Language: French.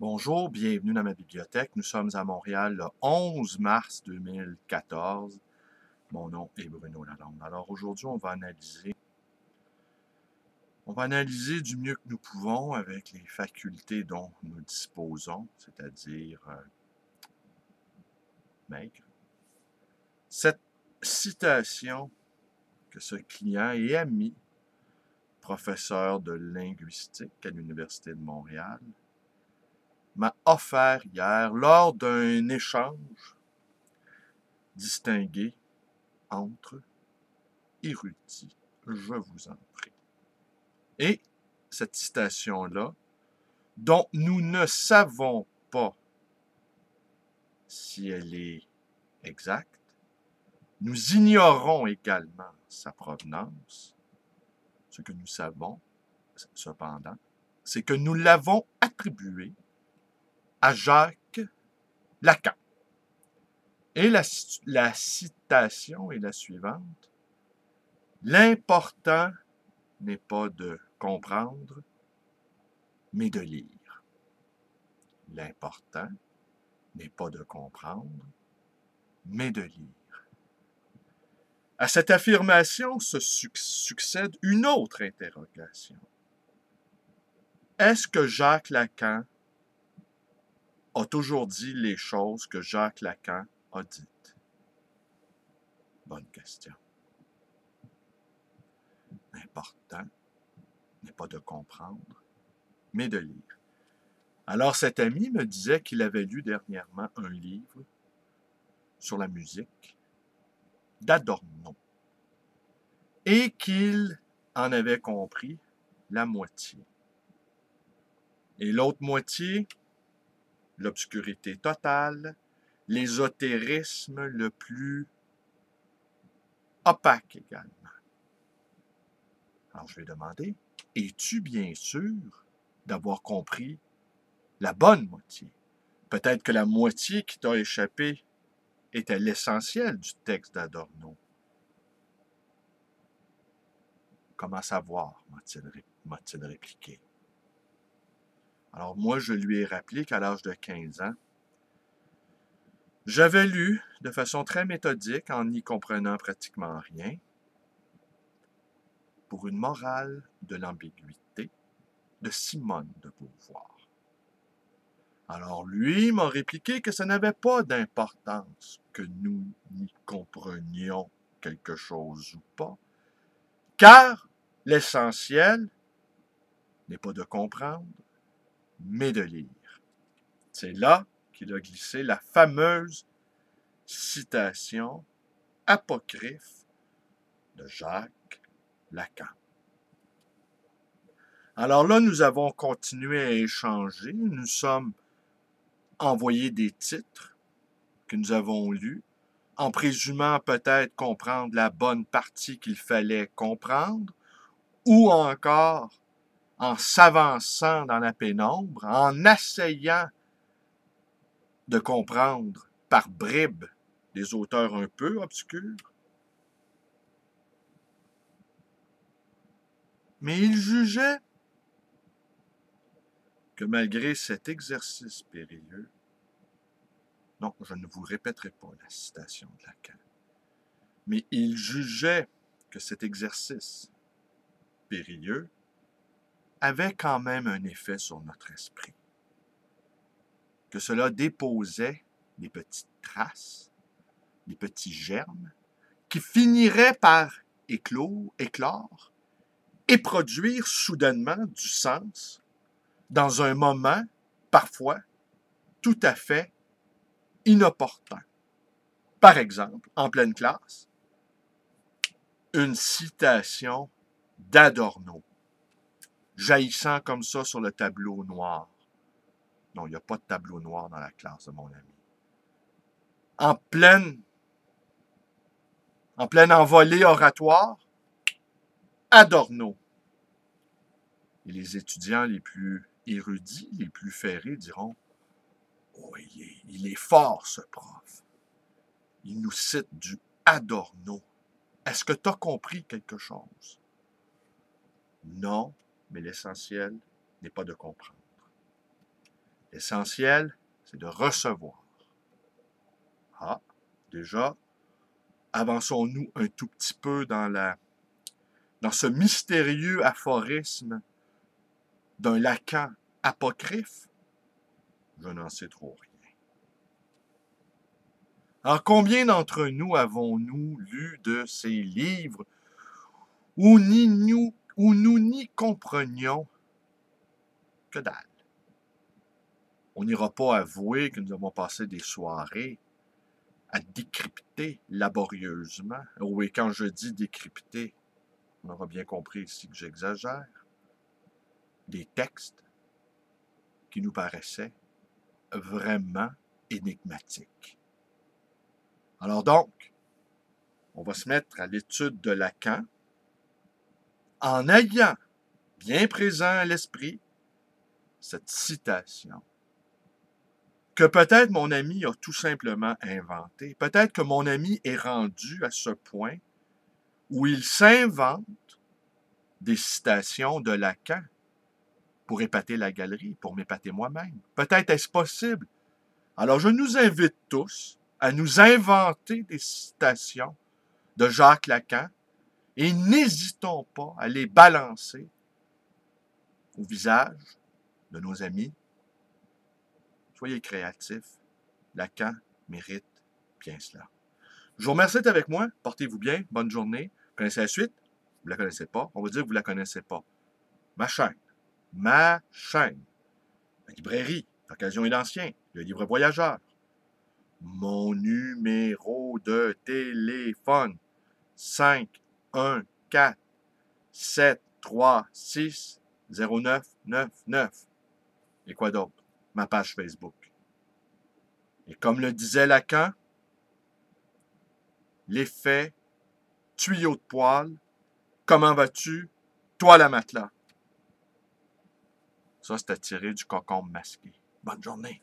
Bonjour, bienvenue dans ma bibliothèque. Nous sommes à Montréal le 11 mars 2014. Mon nom est Bruno Lalonde. Alors aujourd'hui, on va analyser du mieux que nous pouvons avec les facultés dont nous disposons, c'est-à-dire maigre. Cette citation que ce client et ami, professeur de linguistique à l'Université de Montréal, m'a offert hier lors d'un échange distingué entre érudits. Je vous en prie. Et cette citation-là, dont nous ne savons pas si elle est exacte, nous ignorons également sa provenance. Ce que nous savons, cependant, c'est que nous l'avons attribuée à Jacques Lacan. Et la citation est la suivante. L'important n'est pas de comprendre, mais de lire. L'important n'est pas de comprendre, mais de lire. À cette affirmation se succède une autre interrogation. Est-ce que Jacques Lacan a toujours dit les choses que Jacques Lacan a dites? Bonne question. L'important n'est pas de comprendre, mais de lire. Alors cet ami me disait qu'il avait lu dernièrement un livre sur la musique d'Adorno et qu'il en avait compris la moitié. Et l'autre moitié, l'obscurité totale, l'ésotérisme le plus opaque également. Alors je lui ai demandé, es-tu bien sûr d'avoir compris la bonne moitié? Peut-être que la moitié qui t'a échappé était l'essentiel du texte d'Adorno. Comment savoir, m'a-t-il répliqué. Alors moi, je lui ai rappelé qu'à l'âge de 15 ans, j'avais lu de façon très méthodique, en n'y comprenant pratiquement rien, Pour une morale de l'ambiguïté de Simone de Beauvoir. Alors lui m'a répliqué que ça n'avait pas d'importance que nous n'y comprenions quelque chose ou pas, car l'essentiel n'est pas de comprendre, mais de lire. C'est là qu'il a glissé la fameuse citation apocryphe de Jacques Lacan. Alors là, nous avons continué à échanger, nous sommes envoyés des titres que nous avons lus, en présumant peut-être comprendre la bonne partie qu'il fallait comprendre, ou encore en s'avançant dans la pénombre, en essayant de comprendre par bribes des auteurs un peu obscurs. Mais il jugeait que malgré cet exercice périlleux, non, je ne vous répéterai pas la citation de Lacan, mais il jugeait que cet exercice périlleux avait quand même un effet sur notre esprit, que cela déposait des petites traces, des petits germes, qui finiraient par éclore et produire soudainement du sens dans un moment, parfois, tout à fait inopportun. Par exemple, en pleine classe, une citation d'Adorno, jaillissant comme ça sur le tableau noir. Non, il n'y a pas de tableau noir dans la classe de mon ami. En pleine envolée oratoire, Adorno. Et les étudiants les plus érudits, les plus ferrés diront « Oh, il est fort, ce prof. Il nous cite du Adorno. Est-ce que tu as compris quelque chose? » Non, mais l'essentiel n'est pas de comprendre. L'essentiel, c'est de recevoir. Ah, déjà, avançons-nous un tout petit peu dans ce mystérieux aphorisme d'un Lacan apocryphe? Je n'en sais trop rien. Alors, combien d'entre nous avons-nous lu de ces livres où nous n'y comprenions que dalle? On n'ira pas avouer que nous avons passé des soirées à décrypter laborieusement. Oui, quand je dis décrypter, on aura bien compris ici que j'exagère. Des textes qui nous paraissaient vraiment énigmatiques. Alors donc, on va se mettre à l'étude de Lacan en ayant bien présent à l'esprit cette citation que peut-être mon ami a tout simplement inventée. Peut-être que mon ami est rendu à ce point où il s'invente des citations de Lacan pour épater la galerie, pour m'épater moi-même. Peut-être est-ce possible. Alors je nous invite tous à nous inventer des citations de Jacques Lacan et n'hésitons pas à les balancer au visage de nos amis. Soyez créatifs. Lacan mérite bien cela. Je vous remercie d'être avec moi. Portez-vous bien. Bonne journée. Vous connaissez la suite? Vous ne la connaissez pas? On va dire que vous ne la connaissez pas. Ma chaîne. Ma librairie, d'occasion et d'ancien, le livre voyageur. Mon numéro de téléphone, 514-736-0999. Et quoi d'autre? Ma page Facebook. Et comme le disait Lacan, l'effet tuyau de poêle, comment vas-tu? Toi la matelas. Ça, c'était tiré du cocon masqué. Bonne journée.